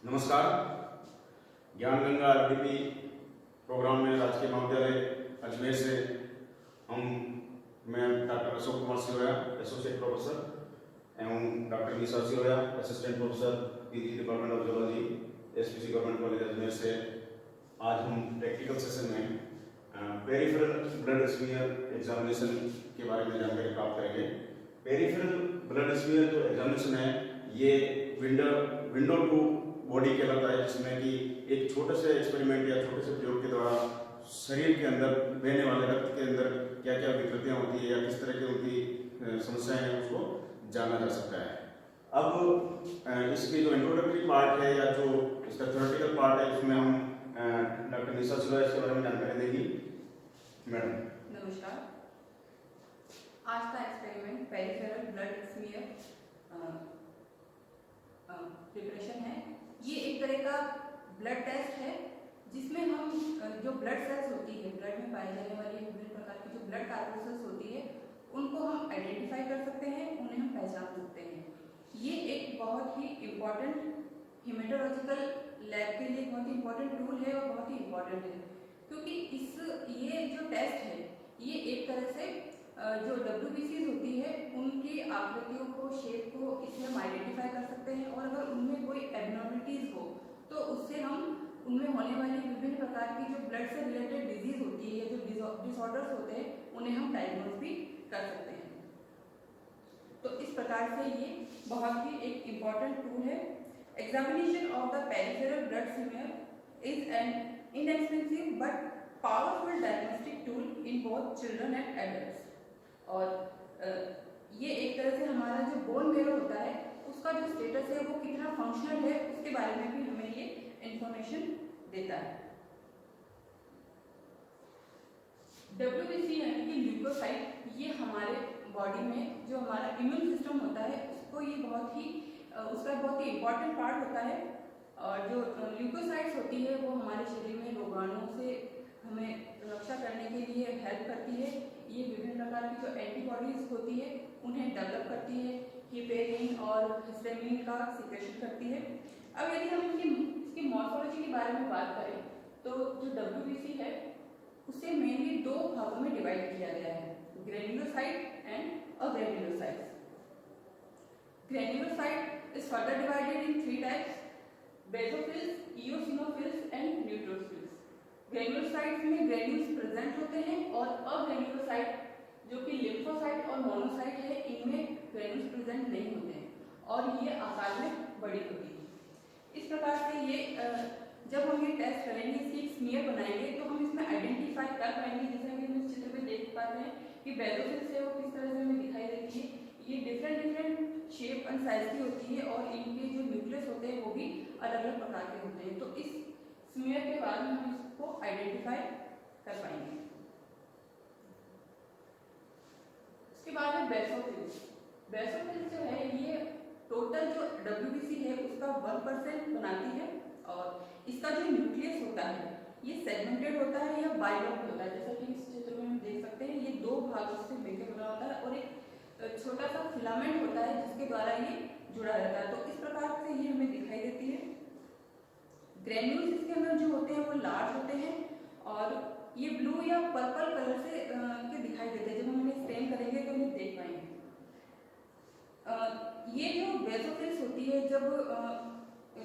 नमस्कार। ज्ञान Ganga RDP programme में राजकीय महाविद्यालय अजमेर से मैं doctor Ashok Kumar Siroya, associate professor, एवं doctor Nisha Siroya, assistant professor, PG department of zoology, SPC government college Ajmer से आज हम प्रैक्टिकल सेशन में पेरिफेरल ब्लड स्मीयर एग्जामिनेशन के बारे में जानकारी प्राप्त करेंगे। पेरिफेरल ब्लड स्मीयर जो एग्जामिनेशन है ये विंडो टू बॉडी कहलाता है, जिसमें कि एक छोटे से एक्सपेरिमेंट या छोटे से प्रयोग के द्वारा शरीर के अंदर बहने वाले रक्त के अंदर क्या क्या विकृतियां होती है या किस तरह की उनकी समस्याएं हैं उसको जाना जा सकता है। अब इसकी जो इंट्रोडक्टरी पार्ट है या जो इसका थ्योरेटिकल पार्ट है उसमें हम डॉक्टर निशा सिरोया इसके बारे में जानकारी देंगी। मैडम नमस्कार। आज का experiment peripheral blood smear preparation है। ये एक तरह का ब्लड टेस्ट है जिसमें हम जो ब्लड सेल्स होती है, ब्लड में पाई जाने वाली विभिन्न प्रकार की जो ब्लड कार्बोसेल्स होती है उनको हम आइडेंटिफाई कर सकते हैं, उन्हें हम पहचान सकते हैं। ये एक बहुत ही इम्पॉर्टेंट हेमेटोलॉजिकल लैब के लिए बहुत ही इम्पॉर्टेंट टूल है और बहुत ही इम्पॉर्टेंट है, क्योंकि ये जो टेस्ट है ये एक तरह से जो WBCs होती है उनकी आकृतियों को, शेप को इसमें हम आइडेंटिफाई कर सकते हैं, और अगर उनमें कोई एबनॉर्मलिटीज हो तो उससे हम उनमें होने वाली विभिन्न प्रकार की जो ब्लड से रिलेटेड डिजीज होती है, जो डिसऑर्डर्स होते हैं, उन्हें हम डायग्नोज भी कर सकते हैं। तो इस प्रकार से ये बहुत ही एक इम्पॉर्टेंट टूल है। Examination of the peripheral blood smear is an inexpensive but powerful diagnostic tool in both children and adults. और ये एक तरह से हमारा जो बोन मेरो होता है उसका जो स्टेटस है वो कितना फंक्शनल है उसके बारे में भी हमें ये इंफॉर्मेशन देता है। WBC यानी कि ल्यूकोसाइट, ये हमारे बॉडी में जो हमारा इम्यून सिस्टम होता है उसको ये उसका बहुत ही इम्पोर्टेंट पार्ट होता है। और जो ल्यूकोसाइट्स होती है वो हमारे शरीर में रोगाणुओं से हमें रक्षा करने के लिए हेल्प करती है। ये विभिन्न प्रकार की जो एंटीबॉडीज होती है उन्हें डेवलप करती है, हिपेरिन और हिस्टामिन का सिक्रेशन करती है। अब यदि हम इसकी मॉर्फोलॉजी के बारे में बात करें तो जो WBC है उसे मेनली दो भागों में डिवाइड किया गया है, granulocyte and agranulocytes. Granulocyte is further divided in 3 types, basophils, eosinophils and neutrophils. Granulocytes में ग्रेन्यूल्स प्रेजेंट होते हैं और अग्रेन्युलोसाइट जो कि लिम्फोसाइट और मोनोसाइट है इनमें ग्रेन्यूल्स प्रेजेंट नहीं होते हैं और ये आकार में बड़ी होती है। इस प्रकार से ये जब हम ये टेस्ट करेंगे, इसकी एक स्मीयर बनाएंगे तो हम इसमें आइडेंटिफाई कर पाएंगे, जैसे हम इस चित्र में देख पाते हैं कि बेसोफिल्स है वो किस तरह से हमें दिखाई देती है। ये डिफरेंट शेप एंड साइज की होती है और इनके जो न्यूक्लियस होते हैं वो भी अलग अलग प्रकार के होते हैं। तो इस स्मीयर के बाद में हम इसको आइडेंटिफाई कर पाएंगे। उसके बाद है बेसोफिल्स। बेसोफिल्स जो है ये टोटल जो WBC है उसका 1% बनाती है और इसका जो न्यूक्लियस होता है ये सेगमेंटेड होता है या बाइलॉक्ड होता है, जैसा कि इस चित्र में हम देख सकते हैं। ये दो भागों से मिलकर बना होता है और एक छोटा सा फिलामेंट होता है जिसके द्वारा ये जुड़ा रहता है। तो इस प्रकार से ये हमें दिखाई देती है। ग्रेन्यूल्स इसके अंदर जो होते हैं वो लार्ज होते हैं और ये ब्लू या पर्पल कलर से के दिखाई देते हैं। जब हम इन्हें स्टेन करेंगे तो इन्हें देख पाएंगे। ये जो बेसोफिल्स होती है, जब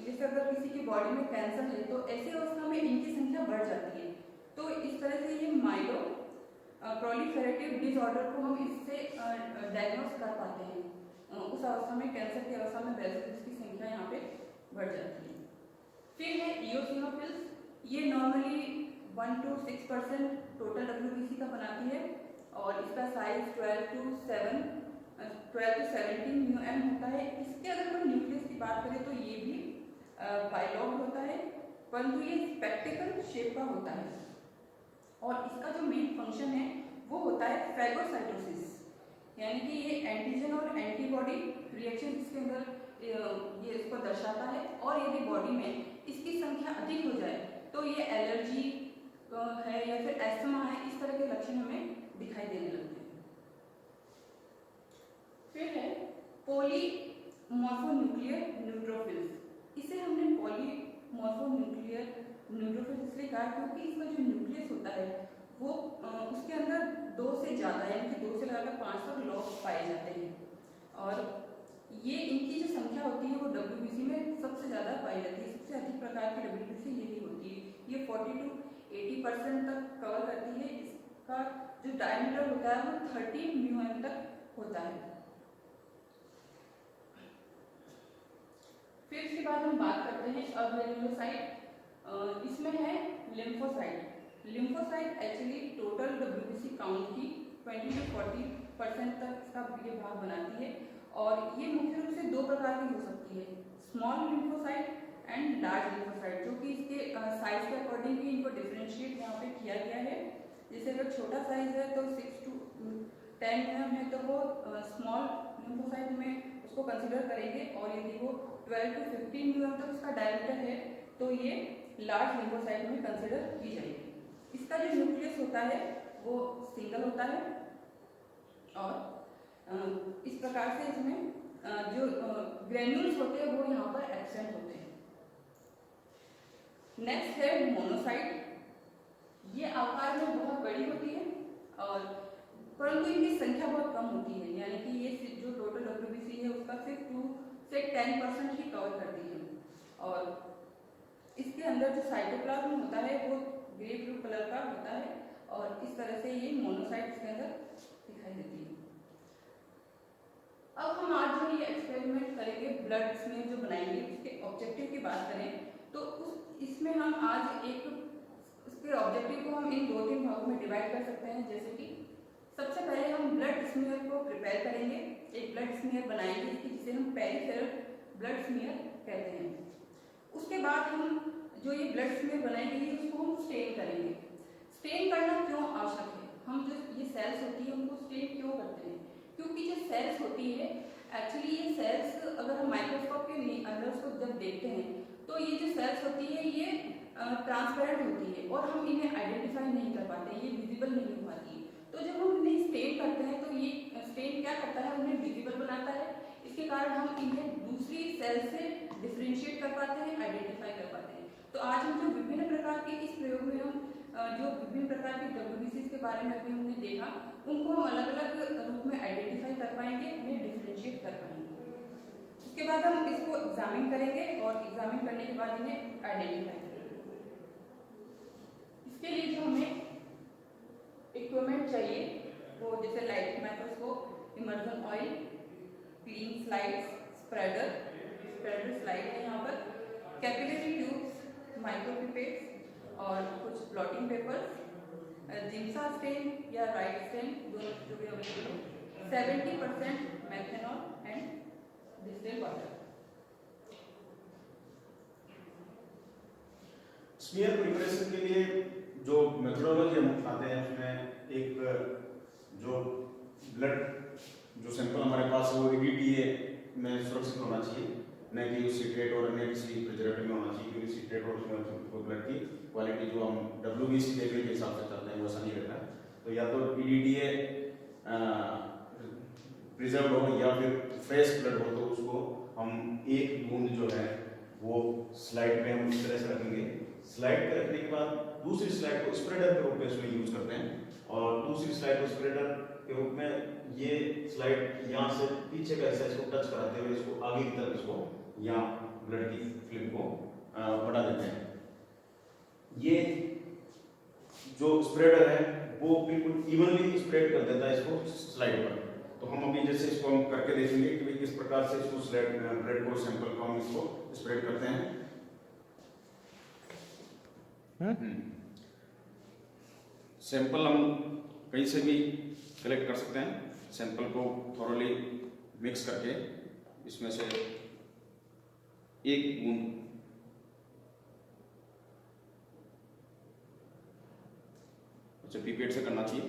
जैसे अगर किसी की बॉडी में कैंसर है तो ऐसी अवस्था में इनकी संख्या बढ़ जाती है। तो इस तरह से ये माइलो प्रोलिफेरेटिव डिसऑर्डर को हम इससे डायग्नोस कर पाते हैं। उस अवस्था में, कैंसर की अवस्था में बेसोफिल्स की संख्या यहाँ पे बढ़ जाती है। फिर है इओसिनोफिल्स। ये नॉर्मली 1 to 6% टोटल WBC का बनाती है और इसका साइज 12 to 17 μm होता है। इसके अगर हम न्यूक्लियस की बात करें तो ये भी बाइलॉग्ड होता है, परंतु ये स्पेक्टिकल शेप का होता है और इसका जो मेन फंक्शन है वो होता है फैगोसाइटोसिस, यानी कि ये एंटीजन और एंटीबॉडी रिएक्शन इसके अंदर ये इसको दर्शाता है। और यदि बॉडी में इसकी संख्या अधिक हो जाए तो ये एलर्जी है या फिर एस्थमा है, इस तरह के लक्षण हमें दिखाई देने लगते हैं। फिर है पॉलीमॉर्फोन्यूक्लियर न्यूट्रोफिल्स। इसे हमने पॉलीमॉर्फोन्यूक्लियर न्यूट्रोफिल इसलिए कहा क्योंकि इसका जो न्यूक्लियस होता है वो उसके अंदर 2 से ज़्यादा यानी कि 2 से लगाकर 5 तक लॉग पाए जाते हैं और ये इनकी जो संख्या होती है वो WBC में सबसे ज़्यादा पाई जाती है। सबसे अधिक प्रकार की WBC यही होती है। ये 40 to 80% तक कवर करती है। इसका जो डायमीटर होता है वो 30 μm तक होता है। फिर इसके बाद हम बात करते हैं अग्रेनुलोसाइट। इसमें है lymphocyte. Lymphocyte actually total WBC count की 20 to 40% तक इसका ये भाग बनाती है और ये मुख्य रूप से 2 प्रकार की हो सकती है, small lymphocyte and large lymphocyte, जो कि इसके साइज के अकॉर्डिंग भी इनको डिफरेंशिएट यहाँ पे किया गया है। जैसे अगर छोटा साइज है तो 6 to 10 mm है तो वो स्मॉल लिम्फोसाइट में उसको कंसिडर करेंगे और यदि वो 12 to 15 mm तक उसका डायमीटर है तो ये लार्ज लिम्फोसाइट में कंसिडर की जाएगी। इसका जो न्यूक्लियस होता है वो सिंगल होता है और इस प्रकार से इसमें जो ग्रेन्यूल्स होते हैं वो यहाँ पर एब्सेंट होते हैं। नेक्स्ट है मोनोसाइट। ये आकार में बहुत बड़ी होती है और परंतु इनकी संख्या बहुत कम होती है, यानी कि ये जो टोटल WBC है उसका सिर्फ 2 से 10% ही कवर करती है और इसके अंदर जो साइटोप्लाज्म होता है वो ग्रे ब्लू कलर का होता है और इस तरह से ये मोनोसाइट इसके अंदर दिखाई देती है। अब हम आज जो ये एक्सपेरिमेंट करेंगे ब्लड स्मीयर जो बनाएंगे उसके ऑब्जेक्टिव की बात करें तो इसमें हम आज इसके ऑब्जेक्टिव को हम इन 2-3 भागों में डिवाइड कर सकते हैं। जैसे कि सबसे पहले हम ब्लड स्मीयर को प्रिपेयर करेंगे, एक ब्लड स्मीयर बनाएंगे जिसे हम पेरिफेरल ब्लड स्मीयर कहते हैं। उसके बाद हम जो ये ब्लड स्मीयर बनाएंगे उसको हम स्टेन करेंगे। स्टेन करना क्यों आवश्यक है, हम जो ये सेल्स होती है उनको स्टेन क्यों करते हैं, क्योंकि जो सेल्स होती है एक्चुअली ये सेल्स अगर हम माइक्रोस्कोप के अंदर उसको जब देखते हैं तो ये जो सेल्स होती है ये ट्रांसपेरेंट होती है और हम इन्हें आइडेंटिफाई नहीं कर पाते, ये विजिबल नहीं हो पाती है। तो जब हम इन्हें स्टेन करते हैं तो ये स्टेन क्या करता है, उन्हें विजिबल बनाता है। इसके कारण हम इन्हें दूसरी सेल से डिफरेंशिएट कर पाते हैं, आइडेंटिफाई कर पाते हैं। तो आज हम जो विभिन्न प्रकार के इस प्रयोग में हम जो विभिन्न प्रकार के WBC के बारे में अभी हमने देखा उनको हम अलग अलग रूप में आइडेंटिफाई कर पाएंगे, उन्हें डिफरेंशिएट कर पाएंगे। उसके बाद हम इसको एग्जामिन करेंगे और एग्जामिन करने के बाद इन्हें आइडेंटिफाई करेंगे। इसके लिए जो हमें इक्विपमेंट चाहिए वो जैसे light microscope, immersion oil, clean slides, spreader slide है यहाँ पर, कैपिलरी ट्यूब्स, माइक्रोपिपेट्स और कुछ प्लॉटिंग पेपर्स, जिम्सा स्टेन या राइट स्टेन दोनों जो भी अवेलेबल हो, 70% methanol and distilled water. Smear preparation के लिए जो मेथोडोलॉजी हम अपनाते हैं उसमें एक जो ब्लड जो सैंपल हमारे पास है वो EDTA में सुरक्षित होना चाहिए, न कि उस सीक्रेट और अन्य किसी प्रिजर्वेटिव में होना चाहिए, क्योंकि सीक्रेट और उसमें ब्लड की क्वालिटी जो हम WBC लेवल के हिसाब से करते हैं वो ऐसा नहीं रहता है। तो या तो EDTA प्रिजर्व हो या फिर फ्रेश ब्लड हो तो उसको हम एक बूंद जो है वो स्लाइड पे हम इस तरह से रखेंगे। स्लाइड पे रखने के बाद दूसरी स्लाइड को स्प्रेडर के रूप में इसमें यूज करते हैं और दूसरी स्लाइड को स्प्रेडर के रूप में ये स्लाइड यहाँ से पीछे का हिस्सा इसको टच कराते हुए इसको आगे की तरफ इसको यहाँ ब्लड की फिल्म को बढ़ा देते हैं। ये जो स्प्रेडर है वो बिल्कुल इवनली स्प्रेड कर देता है इसको स्लाइड पर। तो हम अभी जैसे इसको हम करके देखेंगे कि किस प्रकार से इसको स्लाइड ब्लड को सैंपल को हम इसको स्प्रेड करते हैं। सैंपल हम कहीं से भी कलेक्ट कर सकते हैं। सैंपल को थोरली मिक्स करके इसमें से एक बूंद अच्छा पीपेट से करना चाहिए।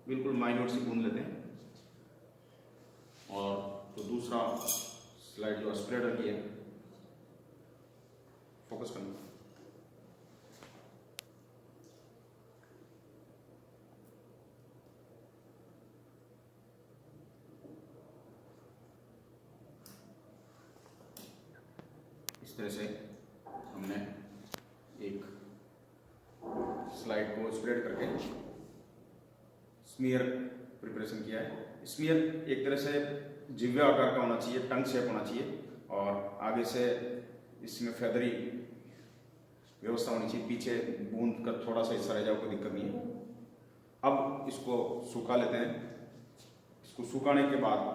बिल्कुल माइन्यूट सी बूंद लेते हैं और जो दूसरा स्लाइड जो स्प्रेडर की है फोकस करना। इस तरह से हमने एक स्लाइड को स्प्रेड करके स्मीयर प्रिपरेशन किया है। स्मीयर एक तरह से जिव्या आकार का होना चाहिए, टंग शेप होना चाहिए और आगे से इसमें फेदरी व्यवस्था होनी चाहिए, पीछे बूंद का थोड़ा सा हिस्सा रह जाए, कोई दिक्कत नहीं है। अब इसको सुखा लेते हैं। इसको सुखाने के बाद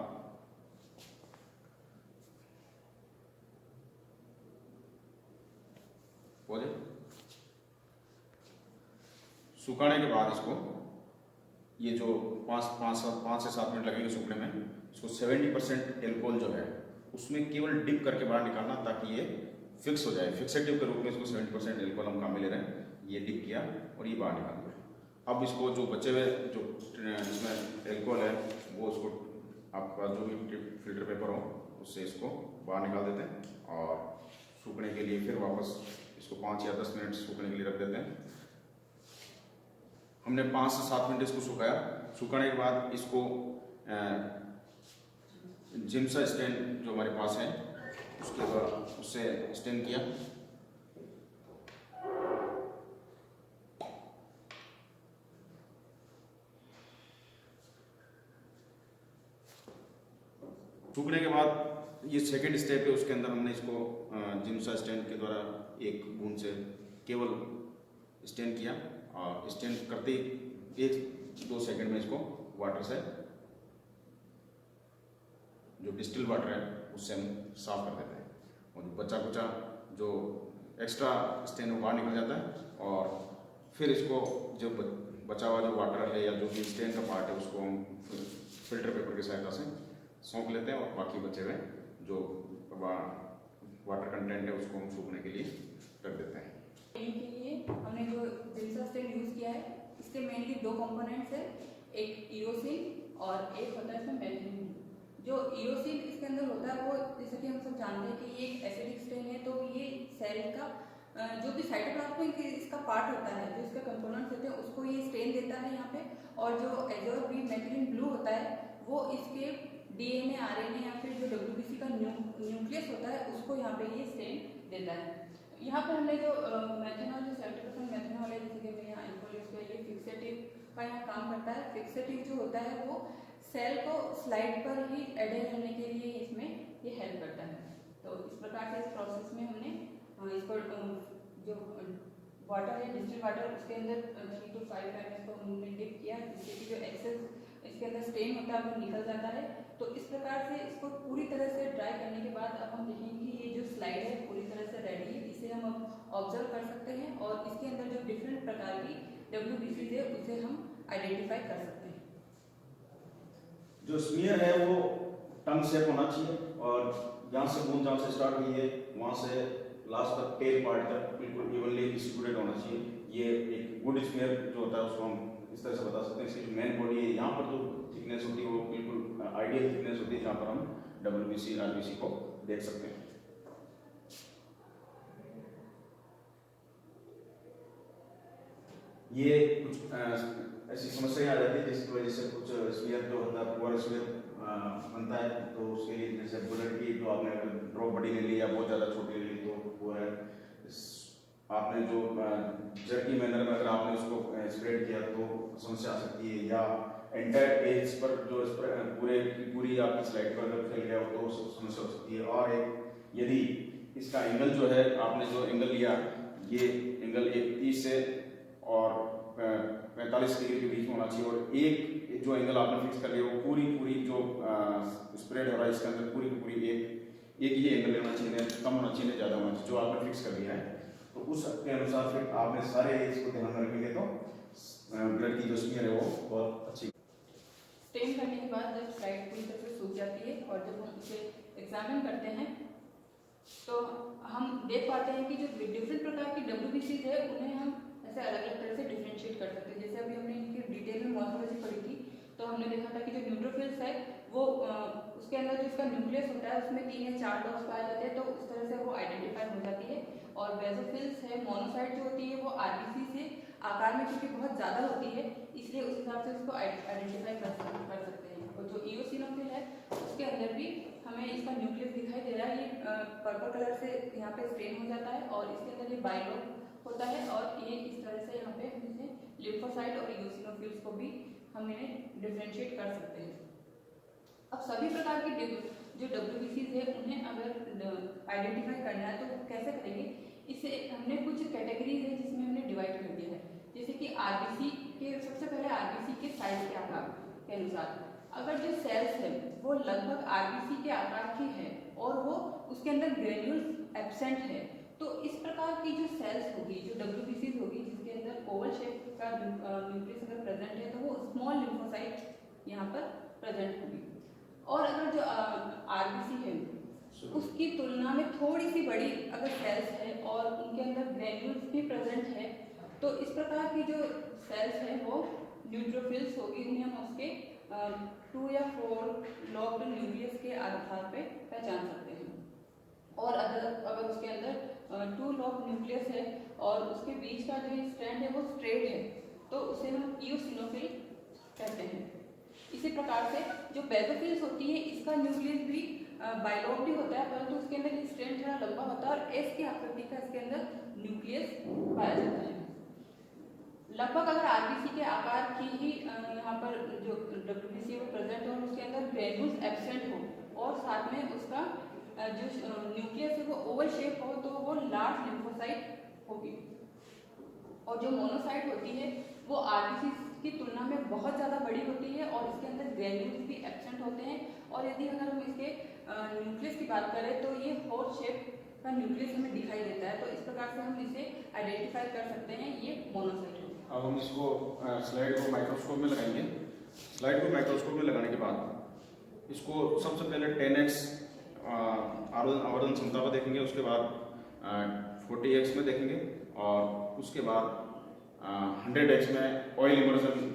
सुखाने के बाद इसको ये जो 5 से 7 मिनट लगेंगे सूखने में, इसको 70% एल्कोहल जो है उसमें केवल डिप करके बाहर निकालना ताकि ये फिक्स हो जाए। फिक्सेटिव के रूप में इसको 70% एल्कोहल हम काम में ले रहे हैं। ये डिप किया और ये बाहर निकाल दिया। अब इसको जो बचे हुए जो इसमें एल्कोहल है वो उसको आपका जो भी फिल्टर पेपर हो उससे इसको बाहर निकाल देते हैं और सूखने के लिए फिर वापस इसको 5 या 10 मिनट सूखने के लिए रख देते हैं। हमने 5 से 7 मिनट इसको सुखाया। सुखाने के बाद इसको जिम्सा स्टेन जो हमारे पास है उसके द्वारा उससे स्टेन किया। सूखने के बाद ये सेकंड स्टेप है, उसके अंदर हमने इसको जिम्सा स्टेन के द्वारा एक बूंद से केवल स्टेन किया और स्टेन करते 1-2 सेकंड में इसको वाटर से जो डिस्टिल वाटर है उससे हम साफ कर देते हैं और बचा कुचा जो एक्स्ट्रा स्टेन वो बाहर निकल जाता है और फिर इसको जो बचा हुआ जो वाटर है या जो भी स्टेन का पार्ट है उसको हम फिल्टर पेपर की सहायता से सौंप लेते हैं और बाकी बचे हुए जो वाटर कंटेंट है उसको हम सूखने के लिए रख देते हैं। के लिए हमने जो जिम्सा स्टेन यूज किया है इसके मेनली 2 कंपोनेंट्स है, एक ईरोसिन और एक होता है इसमें मेथिलीन। जो ईरोसिन इसके अंदर होता है वो जैसे कि हम सब जानते हैं कि ये एक एसिडिक स्टेन है, तो ये सेल का जो भी साइटोप्लाज्म इसका पार्ट होता है, जो इसके कंपोनेंट्स होते हैं उसको ये स्टेन देता है यहाँ पे। और जो एजोर बी मेथिलीन ब्लू होता है वो इसके डीएनए आरएनए या फिर जो डब्ल्यूबीसी का न्यूक्लियस होता है उसको यहाँ पे ये स्टेन देता है। यहाँ पर हमने जो मेथनॉल जो 70% मेथनॉल है, जैसे कि मैं यहाँ अल्कोहल यूज किया, ये फिक्सेटिव का यहाँ काम करता है। फिक्सेटिव जो होता है वो सेल को स्लाइड पर ही एडेड करने के लिए इसमें ये हेल्प करता है। तो इस प्रकार से इस प्रोसेस में हमने इसको जो वाटर है डिस्टिल वाटर उसके अंदर 3 to 5 टाइम इसको हमने डिप किया जिससे कि जो एक्सेस इसके अंदर स्टेन होता है वो निकल जाता है। तो इस प्रकार से इसको पूरी तरह से ड्राई करने के बाद अब हम देखेंगे कि ये जो स्लाइड है पूरी तरह से रेडी है, इसे हम अब ऑब्जर्व कर सकते हैं और इसके अंदर जो डिफरेंट प्रकार की डब्ल्यूबीसी है उसे हम आइडेंटिफाई कर सकते हैं। जो स्मीयर है वो टंग शेप होना चाहिए और जहाँ से बूंद जहाँ से स्टार्ट हुई है वहाँ से लास्ट तक टेल पार्ट तक बिल्कुल इवनली डिस्ट्रीब्यूटेड होना चाहिए। ये एक गुड स्मीयर जो होता है उसको हम इस तरह से बता सकते हैं। इसकी जो मेन बॉडी है यहाँ पर जो थिकनेस होती है वो बिल्कुल आइडियल थिकनेस होती है जहाँ पर हम डब्ल्यूबीसी आरबीसी को देख सकते हैं। ये कुछ ऐसी समस्याएं आ जाती है जिसकी वजह से कुछ स्मीयर जो होता है पुअर स्मीयर बनता है। तो उसके लिए जैसे बुलेट की जो आपने ड्रॉप बड़ी ले ली या बहुत ज़्यादा छोटी ले ली तो वो है आपने जो जर्की मैनर में अगर आपने उसको स्प्रेड किया तो समस्या आ सकती है, या एंटायर एज पर जो पूरी आपकी स्लाइड पर अगर फैल गया हो तो समस्या हो सकती है। और एक यदि इसका एंगल जो है आपने जो एंगल लिया ये एंगल 30 से और 45 डिग्री के बीच में होना चाहिए और एक जो एंगल आपने फिक्स कर लिया वो पूरी जो स्प्रेड हो रहा है इसके अंदर पूरी एक ही एंगल लेना चाहिए, कम होना चाहिए ज़्यादा होना चाहिए जो आपने फिक्स कर दिया है। तो उसके अनुसार फिर आपने सारे इसको ध्यान में रखेंगे तो ब्लड की जो स्मीयर है वो बहुत अच्छी। स्टेन करने के बाद जब स्लाइड पूरी तरह से सूख जाती है और जब हम उसे एग्जामिन करते हैं तो हम देख पाते हैं कि जो डिफरेंट प्रकार की डब्ल्यूबीसी है उन्हें हम ऐसे अलग अलग तरह से डिफ्रेंशिएट कर सकते हैं। जैसे अभी हमने इनकी डिटेल में मॉर्फोलॉजी पढ़ी थी तो हमने देखा था कि जो न्यूट्रोफिल्स है वो उसके अंदर जो इसका न्यूक्लियस होता है उसमें 3 या 4 डॉट्स पाए जाते हैं, तो उस तरह से वो आइडेंटिफाई हो जाती है। और बेसोफिल्स है मोनोसाइट जो होती है वो आरबीसी से आकार में क्योंकि बहुत ज़्यादा होती है इसलिए उस हिसाब से उसको आइडेंटिफाई कर सकते हैं। और जो इओसिनोफिल है उसके अंदर भी हमें इसका न्यूक्लियस दिखाई दे रहा है। ये पर्पल कलर से यहाँ पे स्ट्रेन हो जाता है और इसके अंदर ये बाइलोग होता है और ये इस तरह से यहाँ पे जैसे लिम्फोसाइट और इओसिनोफिल्स को भी हम इन्हें डिफरेंशिएट कर सकते हैं। अब सभी प्रकार की जो WBCs है उन्हें अगर आइडेंटिफाई करना है तो कैसे करेंगे, इसे हमने कुछ कैटेगरीज है जिसमें हमने डिवाइड कर दिया है। जैसे कि आरबीसी के, सबसे पहले आरबीसी के साइज के आकार के अनुसार अगर जो सेल्स है वो लगभग आरबीसी के आकार की है और वो उसके अंदर ग्रेन्यूल्स एब्सेंट है, तो इस प्रकार की जो सेल्स होगी, जो WBCs होगी जिसके अंदर ओवल शेप का न्यूक्लियस अगर प्रेजेंट है तो वो स्मॉल लिम्फोसाइट यहाँ पर प्रेजेंट होगी। और अगर जो आरबीसी है उसकी तुलना में थोड़ी सी बड़ी अगर सेल्स है और उनके अंदर ग्रेन्यूल्स भी प्रेजेंट है, तो इस प्रकार की जो सेल्स है वो न्यूट्रोफिल्स होगी। उन्हें हम उसके 2 या 4 लॉक्ड न्यूक्लियस के आधार पे पहचान सकते हैं। और अगर उसके अंदर 2 लॉक्ड न्यूक्लियस है और उसके बीच का जो स्ट्रैंड है वो स्ट्रेट है, तो उसे हम इओसिनोफिल कहते हैं। इसी प्रकार से जो बेसोफिल्स होती है इसका न्यूक्लियस भी बाइलोग भी होता है, परंतु उसके अंदर स्ट्रैंड थोड़ा लंबा होता है और एस की आकृति का इसके अंदर न्यूक्लियस पाया जाता है। लगभग अगर आरबीसी के आकार की ही यहाँ पर जो WBC वो प्रेजेंट हो और उसके अंदर ग्रेन्यूल्स एब्सेंट हो और साथ में उसका जो न्यूक्लियस है वो ओवल शेप हो, तो वो लार्ज लिम्फोसाइट होगी। और जो मोनोसाइट होती है वो आरबीसी की तुलना में बहुत ज़्यादा बड़ी होती है और इसके अंदर ग्रेन्यूल्स भी एब्सेंट होते हैं। और यदि अगर हम इसके न्यूक्लियस की बात करें तो ये हॉट शेप का न्यूक्लियस हमें दिखाई देता है, तो इस प्रकार से हम इसे आइडेंटिफाई कर सकते हैं, ये मोनोसाइट है। अब हम इसको स्लाइड को माइक्रोस्कोप में लगाएंगे। स्लाइड को माइक्रोस्कोप में लगाने के बाद इसको सबसे पहले 10x आवर्धन क्षमता पर देखेंगे, उसके बाद 40x में देखेंगे और उसके बाद 100x में ऑयल इमर्जन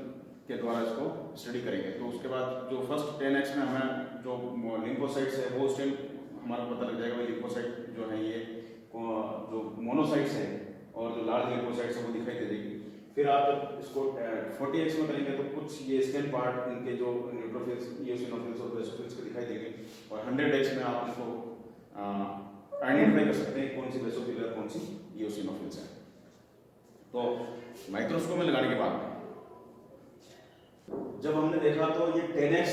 के द्वारा इसको स्टडी करेंगे। तो उसके बाद जो फर्स्ट 10x में हमें जो लिम्फोसाइट्स है वो उस टाइम हमारा पता लग जाएगा। लिम्फोसाइट जो है ये जो मोनोसाइट्स है और जो लार्ज लिम्फोसाइट्स है वो दिखाई दे देगी। फिर आप जब इसको 40x में करेंगे तो कुछ ये स्टेम पार्ट इनके जो न्यूट्रोफिल्स, इओसिनोफिल्स और बेसोफिल्स को दिखाई देंगे और 100x में आप इसको आइडेंटिफाई कर सकते हैं कौन सी बेसोफिल है कौन सी इओसिनोफिल्स है। तो माइक्रोस्कोप में लगाने के बाद जब हमने देखा तो ये 10x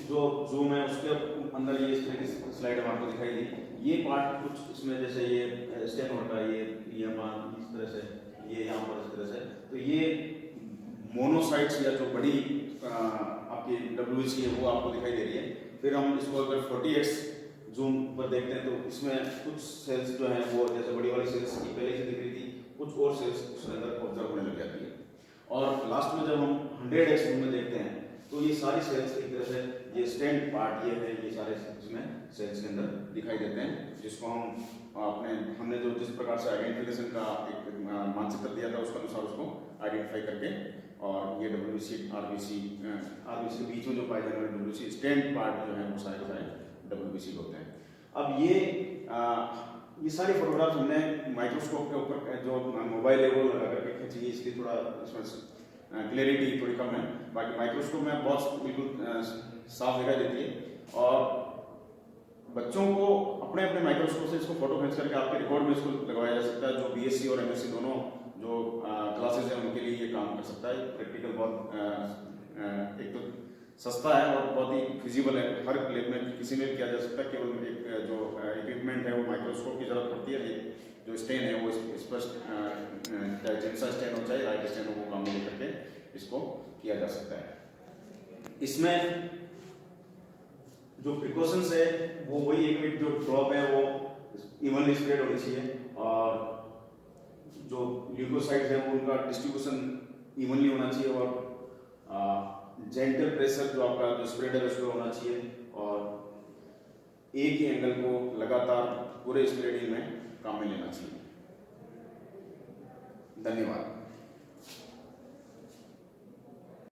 जो जूम है उसके अंदर ये इस तरह की स्लाइड आपको दिखाई दी। ये पार्ट कुछ इसमें जैसे ये स्टेन होता है, ये हमारा इस तरह से, ये यहाँ पर इस तरह से, तो ये मोनोसाइट्स या जो बड़ी आपकी WBC है वो आपको दिखाई दे रही है। फिर हम इसको अगर 40x जूम पर देखते हैं तो इसमें कुछ सेल्स जो हैं वो जैसे बड़ी वाली सेल्स की पहले से दिख रही थी, कुछ और सेल्स उसके अंदर ऑब्जर्व होने लग जाती है। और लास्ट में जब हम 100x जूम में देखते हैं तो ये सारी सेल्स एक तरह से ये स्टैंड पार्ट ये है, ये सारे इसमें सेल्स के अंदर दिखाई देते हैं, जिसको हम हमने जो जिस प्रकार से आइडेंटिफिकेशन का एक मानचित्र दिया था उसके अनुसार उसको आइडेंटिफाई करके और ये WBC RBC के बीच में जो पाए जाने वाले WBC स्टैंड पार्ट जो है वो सारे सारे WBC होते हैं। अब ये सारी फोटोग्राफ्स हमने माइक्रोस्कोप के ऊपर जो मोबाइल है वो लगा करके खींची, इसलिए थोड़ा इसमें क्लियरिटी थोड़ी कम है। बाकी माइक्रोस्कोप में बहुत बिल्कुल साफ दिखाई देती है और बच्चों को अपने अपने माइक्रोस्कोप से इसको फोटो खींच करके आपके रिकॉर्ड में इसको लगवाया जा सकता है। जो BSc और MSc दोनों जो क्लासेस हैं उनके लिए ये काम कर सकता है। प्रैक्टिकल बहुत एक तो सस्ता है और बहुत ही फिजिबल है, हर लैब में किसी में भी किया जा सकता है। केवल एक जो इक्विपमेंट है वो माइक्रोस्कोप की जरूरत पड़ती है। जो स्टेन है वो स्पष्ट चाहे जिनसा स्टेन हो चाहे लाइट स्टेन हो वो काम लेकर के इसको किया जा सकता है। इसमें जो प्रिकॉशंस है वो वही एक जो ड्रॉप है वो इवनली स्प्रेड होनी चाहिए और जो ल्यूकोसाइट्स है वो उनका डिस्ट्रीब्यूशन इवनली होना चाहिए और जेंटल प्रेशर जो आपका जो स्प्रेड है उस पर होना चाहिए और एक ही एंगल को लगातार पूरे स्प्रेडिंग में काम में लेना चाहिए। धन्यवाद।